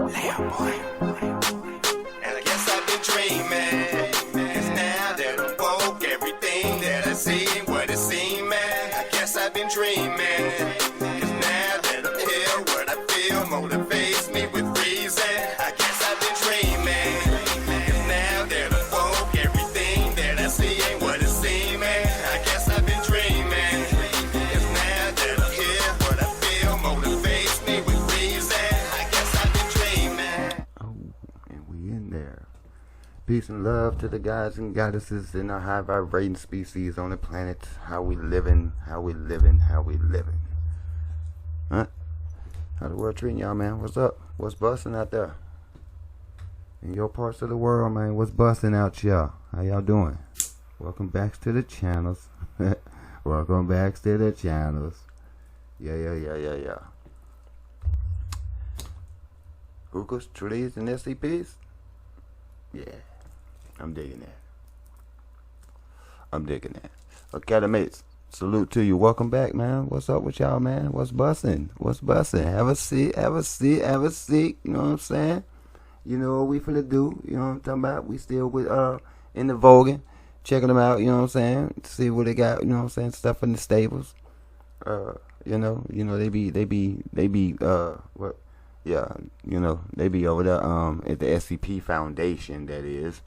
And I guess I've been dreaming, 'cause now that I'm woke, everything that I see ain't what it seems, man. I guess I've been dreaming, 'cause now that I'm here, what I feel motivates me with reason. I guess I've been dreaming, 'cause now that I'm woke, everything that I see ain't what it seems, man. I guess I've been dreaming, 'cause now that I'm here, what I feel motivates me with reason. I guess I've been dreaming. And we in there. Peace and love to the guys and goddesses in our high vibrating species on the planet. How we living, how we living, how we living. Huh? How the world treating y'all, man? What's up? What's busting out there? In your parts of the world, man, what's busting out, y'all? How y'all doing? Welcome back to the channels. Welcome back to the channels. Yeah. Hookahs, trees, and SCPs? Yeah. I'm digging that. Okay, mates. Salute to you. Welcome back, man. What's up with y'all, man? What's bussin'? Have a seat. You know what I'm saying? You know what we finna do. You know what I'm talking about? We still with in the Volgun. Checking them out, you know what I'm saying? See what they got, you know what I'm saying? Stuff in the stables. They be what? Yeah, you know, they be over there at the SCP Foundation, that is,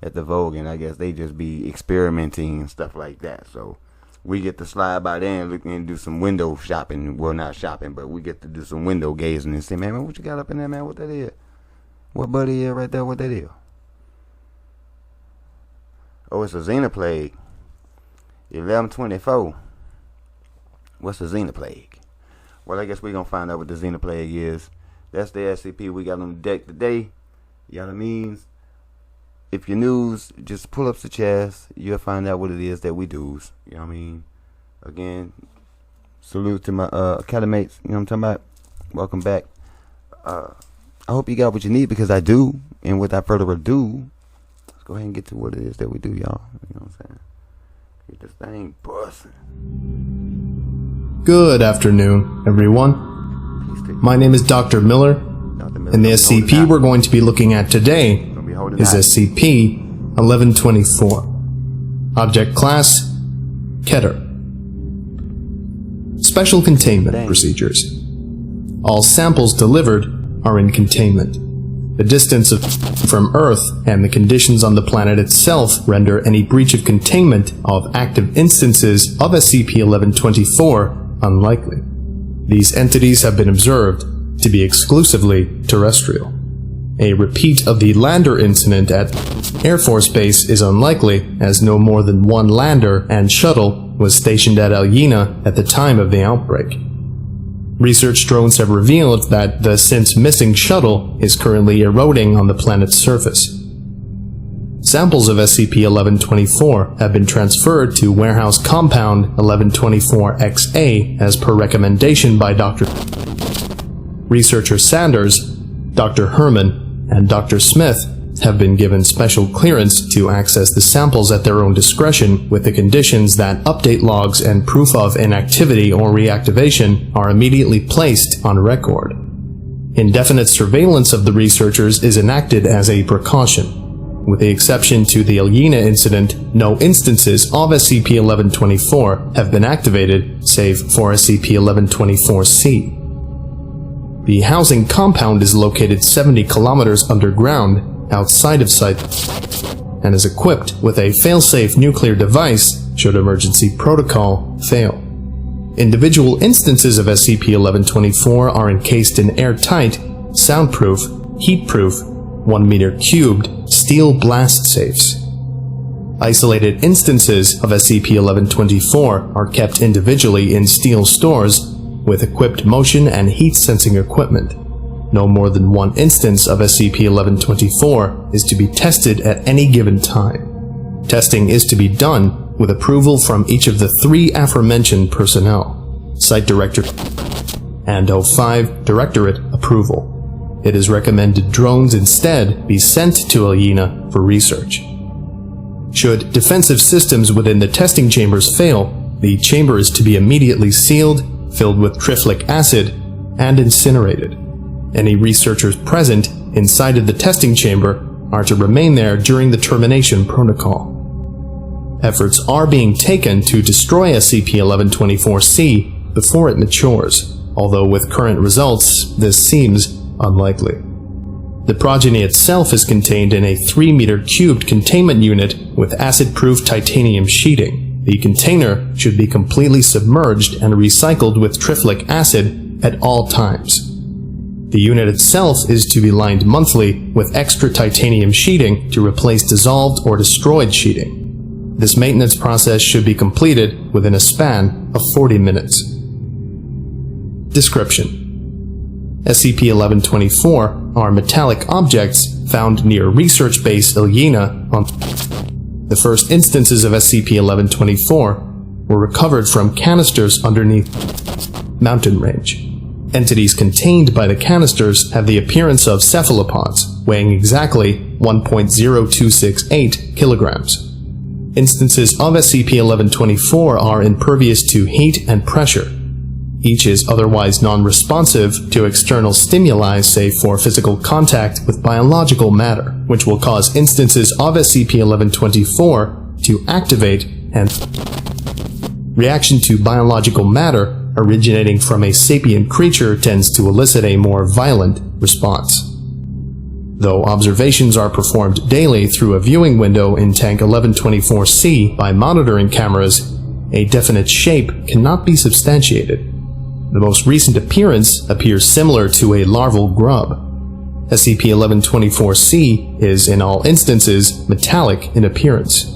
at the Volgun. I guess they just be experimenting and stuff like that. So we get to slide by there and look and do some window shopping. Well, not shopping, but we get to do some window gazing and say, man, what you got up in there, man? What that is? What buddy is right there? What that is? Oh, it's a Xenoplague. 1124. What's a Xenoplague? Well, I guess we're going to find out what the Xenoplague is. That's the SCP we got on the deck today. You know what I mean? If you're news, just pull up the chest. You'll find out what it is that we do. You know what I mean? Again, salute to my academates. You know what I'm talking about? Welcome back. I hope you got what you need, because I do. And without further ado, let's go ahead and get to what it is that we do, y'all. You know what I'm saying? Get this thing busting. Good afternoon, everyone. My name is Dr. Miller, and the SCP we're going to be looking at today is SCP-1124. Object Class, Keter. Special Containment Procedures. All samples delivered are in containment. The distance from Earth and the conditions on the planet itself render any breach of containment of active instances of SCP-1124 unlikely. These entities have been observed to be exclusively terrestrial. A repeat of the lander incident at Air Force Base is unlikely, as no more than one lander and shuttle was stationed at Alyina at the time of the outbreak. Research drones have revealed that the since missing shuttle is currently eroding on the planet's surface. Samples of SCP-1124 have been transferred to Warehouse Compound 1124-XA as per recommendation by Dr. Researcher Sanders, Dr. Herman, and Dr. Smith have been given special clearance to access the samples at their own discretion, with the conditions that update logs and proof of inactivity or reactivation are immediately placed on record. Indefinite surveillance of the researchers is enacted as a precaution. With the exception to the Alyina incident, no instances of SCP-1124 have been activated, save for SCP-1124-C. The housing compound is located 70 kilometers underground, outside of site, and is equipped with a fail-safe nuclear device should emergency protocol fail. Individual instances of SCP-1124 are encased in airtight, soundproof, heatproof, 1 meter cubed steel blast safes. Isolated instances of SCP-1124 are kept individually in steel stores with equipped motion and heat sensing equipment. No more than one instance of SCP-1124 is to be tested at any given time. Testing is to be done with approval from each of the 3 aforementioned personnel, Site Director and O5 Directorate approval. It is recommended drones instead be sent to Alyina for research. Should defensive systems within the testing chambers fail, the chamber is to be immediately sealed, filled with triflic acid, and incinerated. Any researchers present inside of the testing chamber are to remain there during the termination protocol. Efforts are being taken to destroy SCP-1124-C before it matures, although with current results, this seems unlikely. The progeny itself is contained in a 3-meter cubed containment unit with acid-proof titanium sheeting. The container should be completely submerged and recycled with triflic acid at all times. The unit itself is to be lined monthly with extra titanium sheeting to replace dissolved or destroyed sheeting. This maintenance process should be completed within a span of 40 minutes. Description: SCP-1124 are metallic objects found near research base Ilyina on the first instances of SCP-1124 were recovered from canisters underneath mountain range. Entities contained by the canisters have the appearance of cephalopods, weighing exactly 1.0268 kilograms. Instances of SCP-1124 are impervious to heat and pressure. Each is otherwise non-responsive to external stimuli save for physical contact with biological matter, which will cause instances of SCP-1124 to activate, and reaction to biological matter originating from a sapient creature tends to elicit a more violent response. Though observations are performed daily through a viewing window in Tank 1124-C by monitoring cameras, a definite shape cannot be substantiated. The most recent appearance appears similar to a larval grub. SCP-1124-C is, in all instances, metallic in appearance.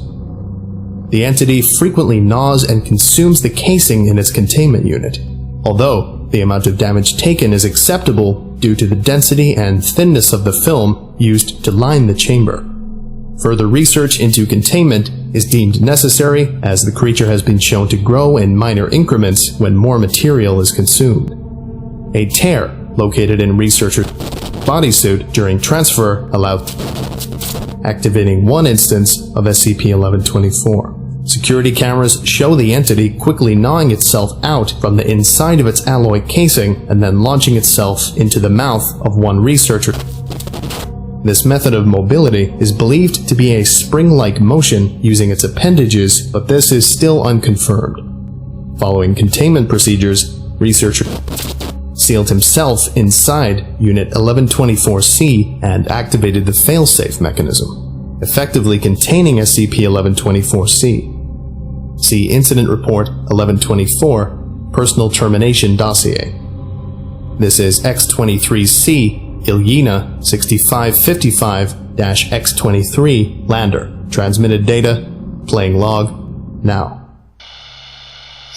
The entity frequently gnaws and consumes the casing in its containment unit, although the amount of damage taken is acceptable due to the density and thinness of the film used to line the chamber. Further research into containment is deemed necessary as the creature has been shown to grow in minor increments when more material is consumed. A tear located in researcher's bodysuit during transfer allowed activating one instance of SCP-1124. Security cameras show the entity quickly gnawing itself out from the inside of its alloy casing and then launching itself into the mouth of one researcher. This method of mobility is believed to be a spring-like motion using its appendages, but this is still unconfirmed. Following containment procedures, researcher sealed himself inside Unit 1124-C and activated the failsafe mechanism, effectively containing SCP-1124-C. See Incident Report 1124, Personal Termination Dossier. This is X-23C, Ilyina 6555-X-23, Lander. Transmitted data, playing log, now.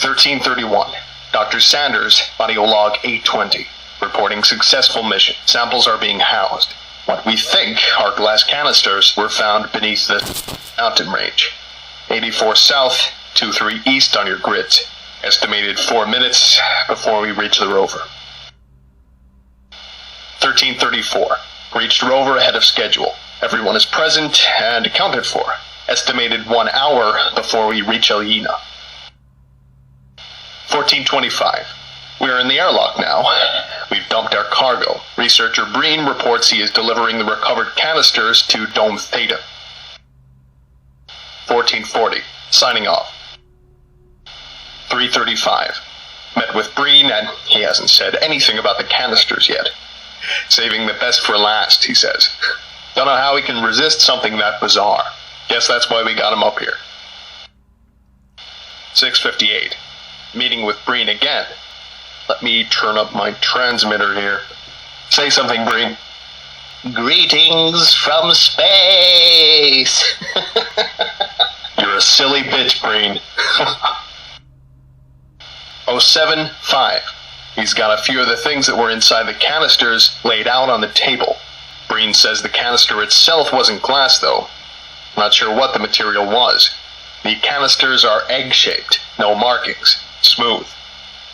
1331. Dr. Sanders, audio log 820. Reporting successful mission. Samples are being housed. What we think are glass canisters were found beneath the mountain range. 84 south, 23 east on your grids. Estimated 4 minutes before we reach the rover. 1334. Reached rover ahead of schedule. Everyone is present and accounted for. Estimated 1 hour before we reach Ilyina. 1425. We are in the airlock now. We've dumped our cargo. Researcher Breen reports he is delivering the recovered canisters to Dome Theta. 1440. Signing off. 335. Met with Breen and he hasn't said anything about the canisters yet. Saving the best for last, he says. Don't know how he can resist something that bizarre. Guess that's why we got him up here. 658. Meeting with Breen again. Let me turn up my transmitter here. Say something, Breen. Greetings from space. You're a silly bitch, Breen. 075. He's got a few of the things that were inside the canisters laid out on the table. Breen says the canister itself wasn't glass, though. Not sure what the material was. The canisters are egg-shaped, no markings, smooth.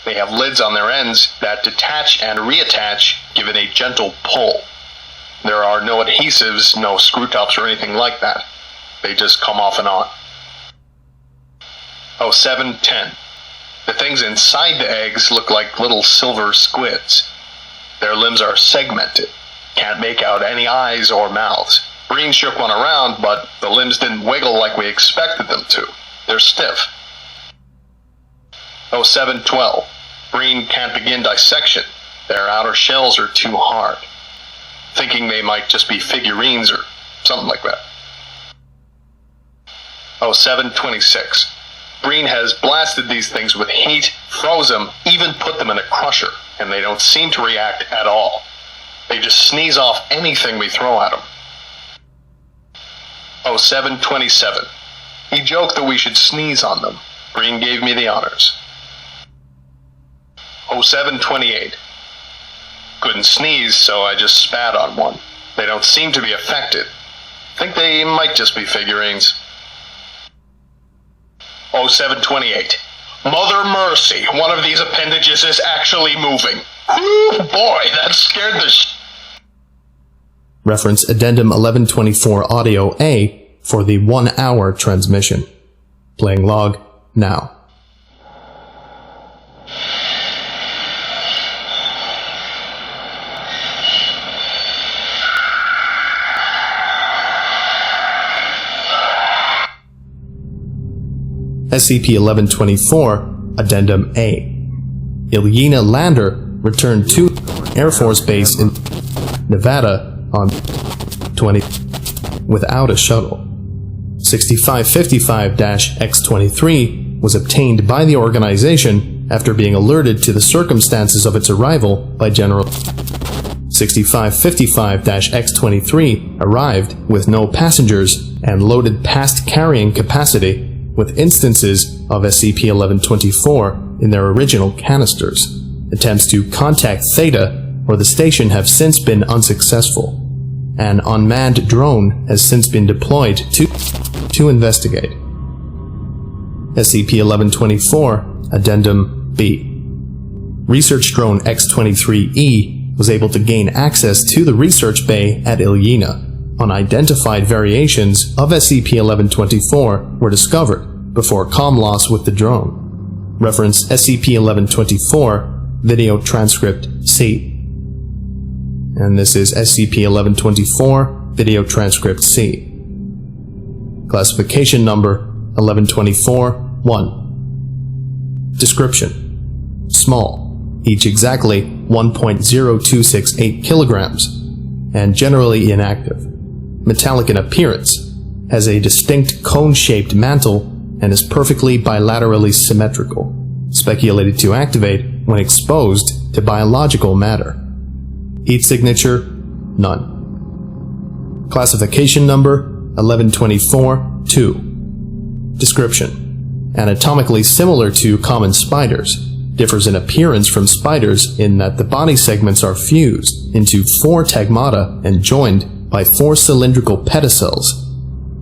They have lids on their ends that detach and reattach, given a gentle pull. There are no adhesives, no screw tops or anything like that. They just come off and on. 0710. The things inside the eggs look like little silver squids. Their limbs are segmented. Can't make out any eyes or mouths. Breen shook one around, but the limbs didn't wiggle like we expected them to. They're stiff. 0712. Breen can't begin dissection. Their outer shells are too hard. Thinking they might just be figurines or something like that. 0726. Breen has blasted these things with heat, froze them, even put them in a crusher, and they don't seem to react at all. They just sneeze off anything we throw at them. 0727. He joked that we should sneeze on them. Breen gave me the honors. 0728. Couldn't sneeze, so I just spat on one. They don't seem to be affected. Think they might just be figurines. 0728. Mother mercy, one of these appendages is actually moving. Whew, boy, that scared the Reference Addendum 1124 Audio A for the 1-hour transmission. Playing log now. SCP-1124 Addendum A. Ilyina Lander returned to Air Force Base in Nevada on 20 without a shuttle. 6555-X23 was obtained by the organization after being alerted to the circumstances of its arrival by General 6555-X23 arrived with no passengers and loaded past carrying capacity with instances of SCP-1124 in their original canisters. Attempts to contact Theta or the station have since been unsuccessful. An unmanned drone has since been deployed to investigate. SCP-1124 Addendum B. Research drone X-23E was able to gain access to the research bay at Ilyina. Unidentified variations of SCP-1124 were discovered before comm loss with the drone. Reference SCP-1124 Video Transcript C. And this is SCP-1124 Video Transcript C. Classification Number 1124-1. Description: small, each exactly 1.0268 kilograms, and generally inactive. Metallic in appearance, has a distinct cone-shaped mantle, and is perfectly bilaterally symmetrical, speculated to activate when exposed to biological matter. Heat signature: none. Classification Number 1124-2. Description: anatomically similar to common spiders, differs in appearance from spiders in that the body segments are fused into 4 tagmata and joined by 4 cylindrical pedicels,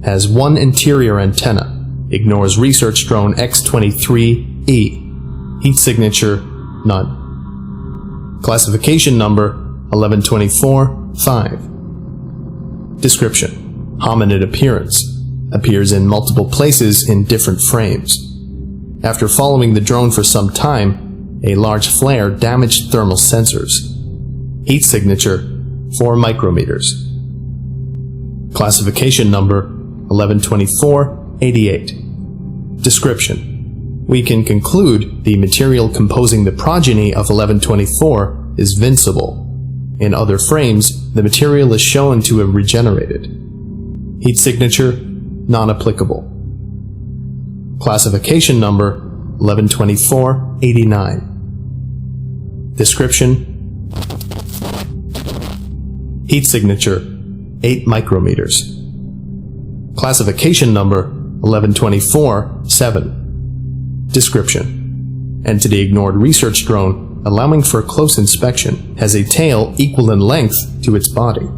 has 1 interior antenna, ignores research drone X-23E. Heat signature: none. Classification Number 1124-5. Description: hominid appearance, appears in multiple places in different frames. After following the drone for some time, a large flare damaged thermal sensors. Heat signature: 4 micrometers. Classification Number 1124-88. Description: we can conclude the material composing the progeny of 1124 is vincible. In other frames, the material is shown to have regenerated. Heat signature: non-applicable. Classification Number 1124-89. Description: heat signature: 8 micrometers. Classification Number 1124-7. Description: entity ignored research drone, allowing for close inspection, has a tail equal in length to its body.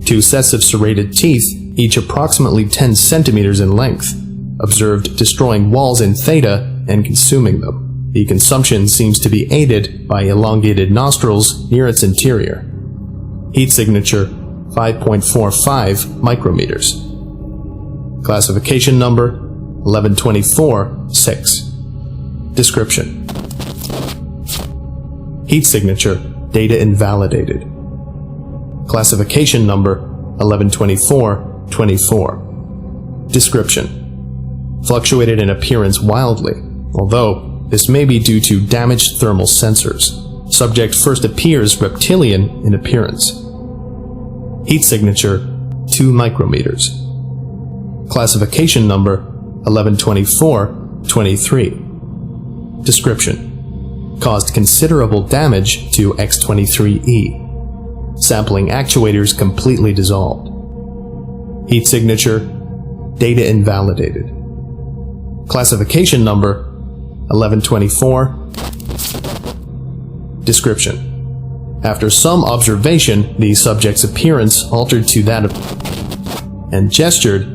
2 sets of serrated teeth, each approximately 10 centimeters in length, observed destroying walls in Theta and consuming them. The consumption seems to be aided by elongated nostrils near its interior. Heat signature: 5.45 micrometers. Classification Number 1124-6. Description: heat signature: Data invalidated. Classification number 1124-24. Description: fluctuated in appearance wildly, although this may be due to damaged thermal sensors. Subject first appears reptilian in appearance. Heat signature 2 micrometers. Classification number 1124-23. Description: caused considerable damage to X-23E. Sampling actuators completely dissolved. Heat signature: data invalidated. Classification number 1124. Description: after some observation, the subject's appearance altered to that of and gestured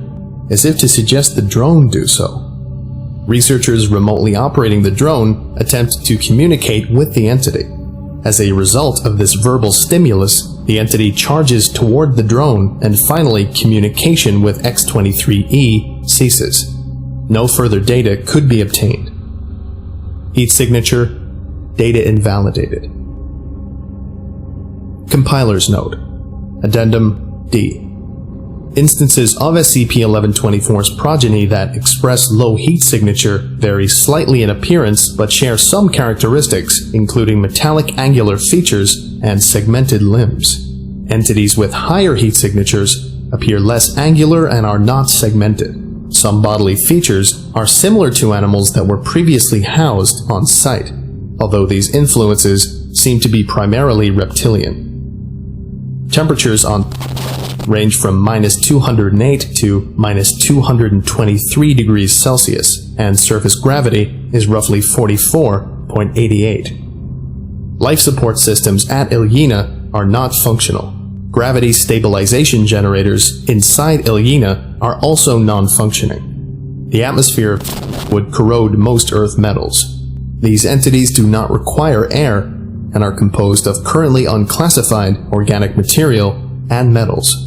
as if to suggest the drone do so. Researchers remotely operating the drone attempt to communicate with the entity. As a result of this verbal stimulus, the entity charges toward the drone, and finally communication with X-23E ceases. No further data could be obtained. Heat signature: data invalidated. Compiler's note. Addendum D. Instances of SCP-1124's progeny that express low heat signature vary slightly in appearance but share some characteristics, including metallic angular features and segmented limbs. Entities with higher heat signatures appear less angular and are not segmented. Some bodily features are similar to animals that were previously housed on site, although these influences seem to be primarily reptilian. Temperatures on range from -208 to -223 degrees Celsius, and surface gravity is roughly 44.88. Life support systems at Ilyina are not functional. Gravity stabilization generators inside Ilyina are also non-functioning. The atmosphere would corrode most Earth metals. These entities do not require air and are composed of currently unclassified organic material and metals.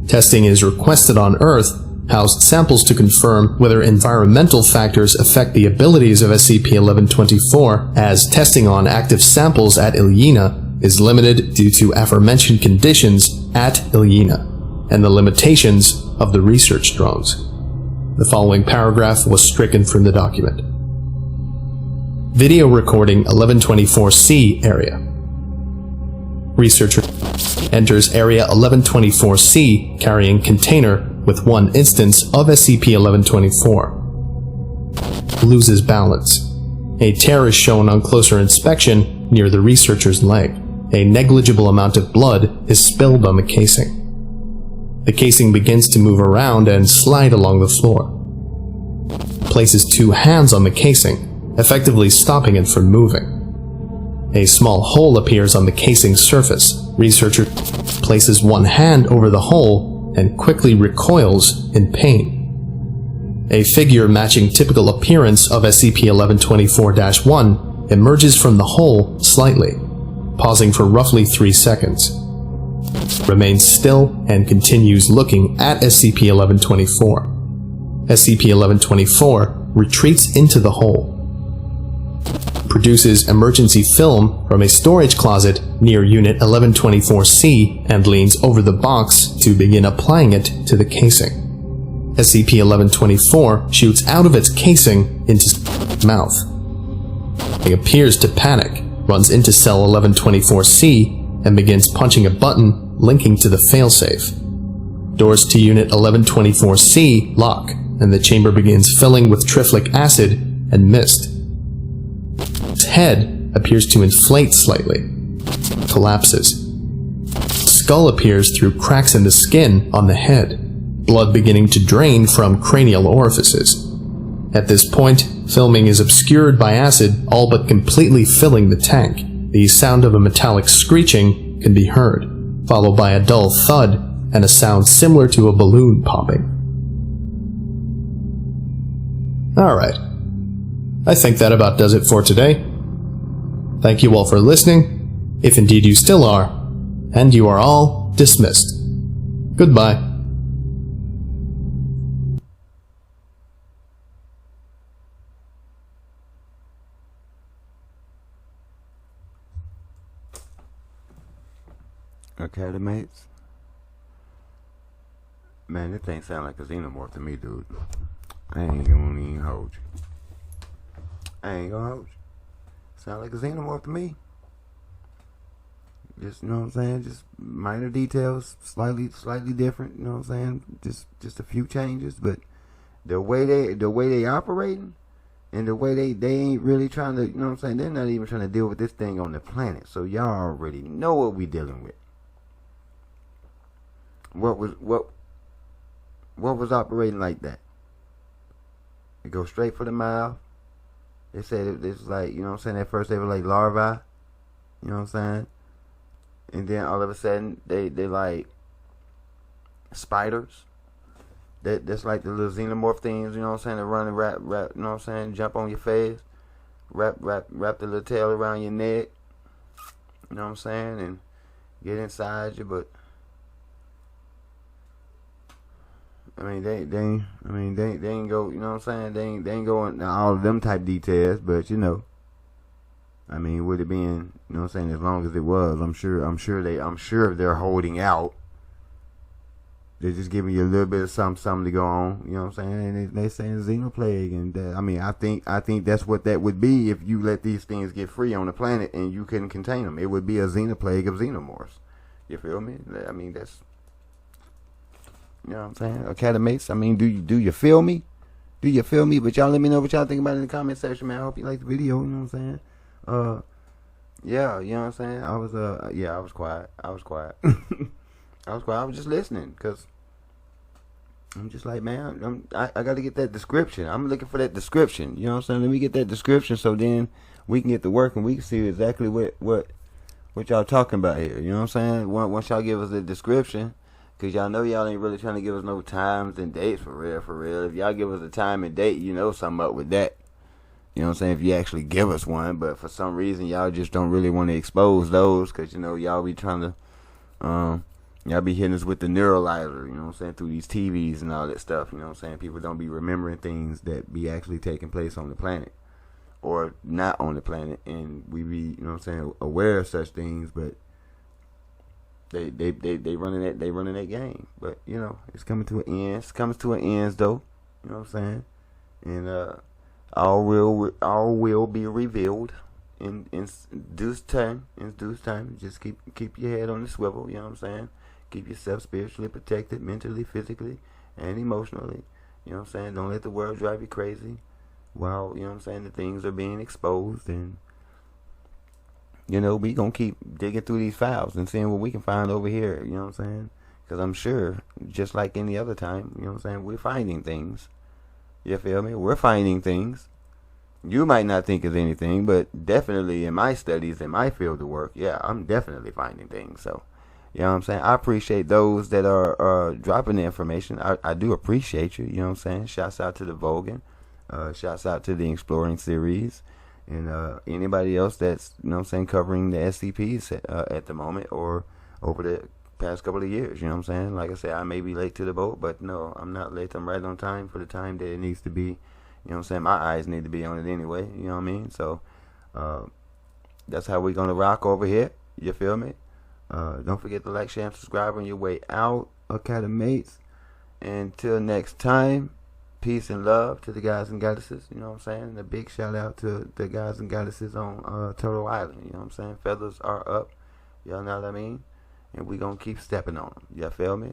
Testing is requested on Earth, housed samples to confirm whether environmental factors affect the abilities of SCP-1124, as testing on active samples at Ilyina is limited due to aforementioned conditions at Ilyina and the limitations of the research drones. The following paragraph was stricken from the document. Video recording 1124C area. Researcher enters Area 1124C carrying container with one instance of SCP-1124. Loses balance. A tear is shown on closer inspection near the researcher's leg. A negligible amount of blood is spilled on the casing. The casing begins to move around and slide along the floor. Places 2 hands on the casing, effectively stopping it from moving. A small hole appears on the casing's surface. Researcher places one hand over the hole and quickly recoils in pain. A figure matching typical appearance of SCP-1124-1 emerges from the hole slightly, pausing for roughly 3 seconds. Remains still and continues looking at SCP-1124. SCP-1124 retreats into the hole. Produces emergency film from a storage closet near Unit 1124C and leans over the box to begin applying it to the casing. SCP-1124 shoots out of its casing into its mouth. It appears to panic, runs into cell 1124C, and begins punching a button linking to the failsafe. Doors to Unit 1124C lock, and the chamber begins filling with triflic acid and mist. Its head appears to inflate slightly, collapses. Skull appears through cracks in the skin on the head, blood beginning to drain from cranial orifices. At this point, filming is obscured by acid, all but completely filling the tank. The sound of a metallic screeching can be heard, followed by a dull thud and a sound similar to a balloon popping. Alright. I think that about does it for today. Thank you all for listening, if indeed you still are, and you are all dismissed. Goodbye. Academates. Man, this thing sound like a xenomorph to me, dude. I ain't gonna even hold you. I ain't gonna hold you. Sound like a xenomorph to me. Just, you know what I'm saying? Just minor details, slightly different. You know what I'm saying? Just a few changes, but the way they operating, and the way they ain't really trying to, you know what I'm saying? They're not even trying to deal with this thing on the planet. So y'all already know what we dealing with. What was operating like that? It goes straight for the mouth. They said it was like, you know what I'm saying? At first they were like larvae. You know what I'm saying? And then all of a sudden they like spiders. That's like the little xenomorph things, you know what I'm saying? That run and wrap, you know what I'm saying? Jump on your face. Wrap the little tail around your neck. You know what I'm saying? And get inside you, but I mean, they ain't go, you know what I'm saying? They ain't go into all of them type details, but you know, I mean, with it being, you know what I'm saying, as long as it was, I'm sure they're holding out. They're just giving you a little bit of something to go on, you know what I'm saying? And they saying Xenoplague, and I mean, I think that's what that would be if you let these things get free on the planet and you couldn't contain them. It would be a Xenoplague of xenomorphs. You feel me? I mean, that's, you know what I'm saying? Academates, I mean, do you feel me? Do you feel me? But y'all let me know what y'all think about it in the comment section, man. I hope you like the video, you know what I'm saying? Yeah, you know what I'm saying? I was quiet. I was quiet. I was just listening, because I'm just like, man, I got to get that description. I'm looking for that description. You know what I'm saying? Let me get that description so then we can get to work and we can see exactly what y'all talking about here. You know what I'm saying? Once y'all give us the description, because y'all know y'all ain't really trying to give us no times and dates for real. If y'all give us a time and date, you know something up with that. You know what I'm saying? If you actually give us one, but for some reason y'all just don't really want to expose those, because you know y'all be trying to y'all be hitting us with the neuralizer, you know what I'm saying, through these TVs and all that stuff, you know what I'm saying? People don't be remembering things that be actually taking place on the planet or not on the planet, and we be, you know what I'm saying, aware of such things, but they running that game. But you know, it's coming to an end. It's coming to an end though, you know what I'm saying? And all will be revealed in due time. Just keep your head on the swivel, you know what I'm saying? Keep yourself spiritually protected, mentally, physically, and emotionally. You know what I'm saying? Don't let the world drive you crazy while, you know what I'm saying, the things are being exposed. And, you know, we gonna keep digging through these files and seeing what we can find over here, you know what I'm saying? Because I'm sure, just like any other time, you know what I'm saying, we're finding things. You feel me? We're finding things. You might not think of anything, but definitely in my studies, in my field of work, yeah, I'm definitely finding things. So, you know what I'm saying? I appreciate those that are dropping the information. I do appreciate you, you know what I'm saying? Shouts out to the Volgun. Shouts out to the Exploring series. And anybody else that's, you know what I'm saying, covering the SCPs at the moment or over the past couple of years, you know what I'm saying? Like I said, I may be late to the boat, but no, I'm not late. I'm right on time for the time that it needs to be. You know what I'm saying? My eyes need to be on it anyway, you know what I mean? So, that's how we're going to rock over here. You feel me? Don't forget to like, share, and subscribe on your way out, Academates. Until next time, peace and love to the guys and goddesses, you know what I'm saying? And a big shout out to the guys and goddesses on Turtle Island, you know what I'm saying? Feathers are up, y'all know what I mean? And we gonna keep stepping on them, you feel me?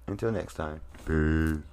Until next time, peace.